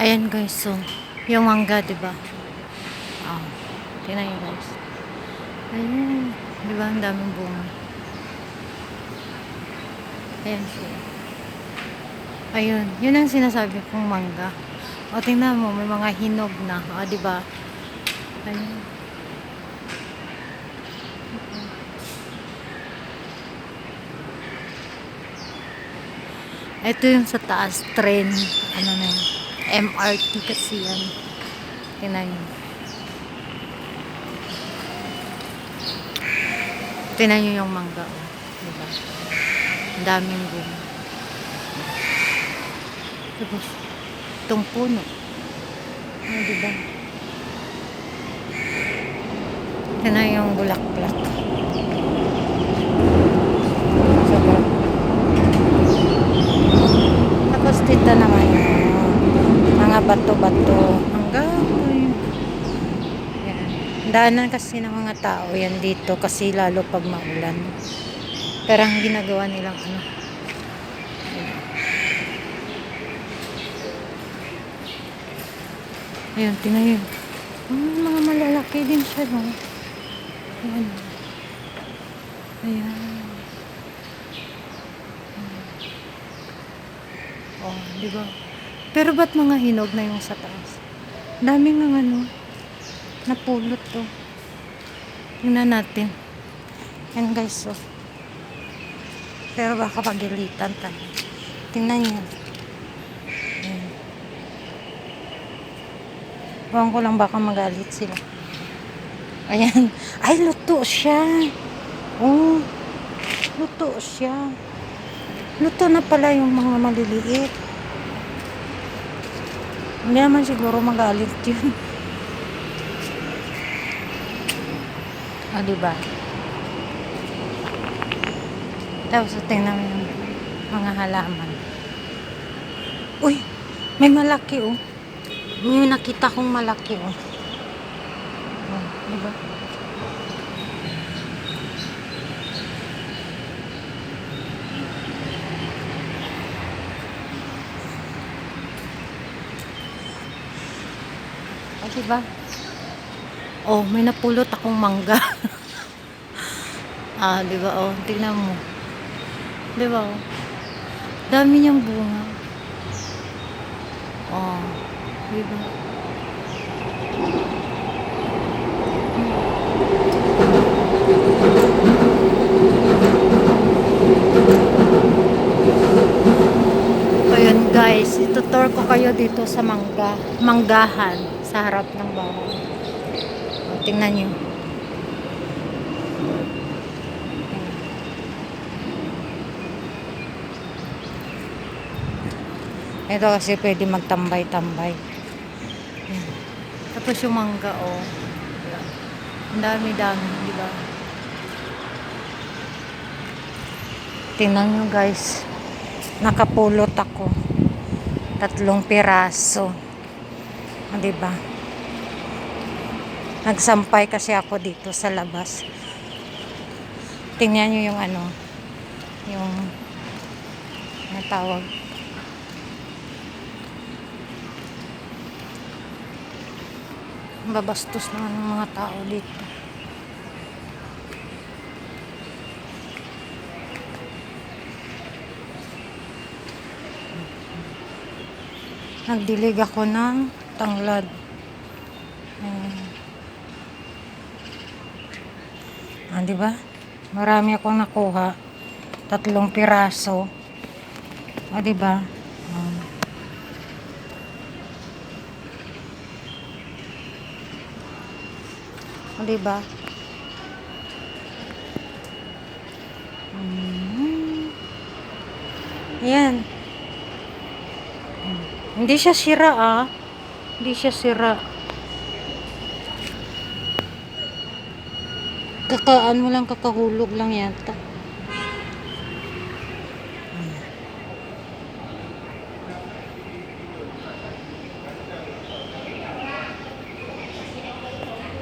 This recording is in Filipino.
Ayan guys, so yung mangga, 'di ba? Ah, tingnan niyo guys. Ayan, 'di ba ang daming bunga? Ayan siya. Ayun, yun ang sinasabi kong mangga. O tingnan mo, may mga hinog na, o 'di ba? Ayun. Ito yung sa taas train, ano na yun? MRT kasi yan. Tingnan niyo. Tingnan niyo yung mangga, o. 'Di ba? Ang daming bunga. Tapos, itong puno. O, 'di ba? Tingnan yung bulaklak. Diba? Tapos dito naman yung mga bato-bato. Hanggang yun. Yan. Daanan kasi ng mga tao yan dito kasi lalo pag maulan. Pero ang ginagawa nilang ano. Ayun, tingnan yun. Mga malalaki din siya, no? Ayan. Ayan. Oh, di ba? Pero ba't mga hinog na yung sa taas? Daming ng ano, napulot to. Tingnan natin. Yan guys, so. Pero baka pagilitan tayo. Tingnan nyo. Ayan. Huwag ko lang baka magalit sila. Ayan. Ay, luto siya. Oh, luto siya. Luto na pala yung mga maliliit. Hindi naman siguro magalit yun. O, diba? Tapos tingnan mo yung mga halaman. Uy, may malaki, oh. May nakita kong malaki, oh. Oh, diba? O, diba? Oh, may napulot akong mangga. Ah, diba? Oh, tingnan mo. Diba? Oh, dami niyang bunga. Oh, diba? Ayun guys, itutour ko kayo dito sa manggahan sa harap ng bahay. O, tingnan nyo. Ito kasi pwede magtambay-tambay. Ayan. Tapos yung mangga, oh. Ang dami-dami, di ba? Tingnan nyo guys. Nakapulot ako. 3 piraso. O, di ba? Nagsampay kasi ako dito sa labas. Tingnan nyo yung ano. Yung natawag. Babastos naman ng mga tao dito. Nagdilig ako ng tanglad. Ah, di ba? Marami akong nakuha. 3 piraso. Ah, di ba? Ah, di ba? Yan. Hindi siya sira, ah. Hindi siya sira. Kakaan mo lang, kakahulog lang yata.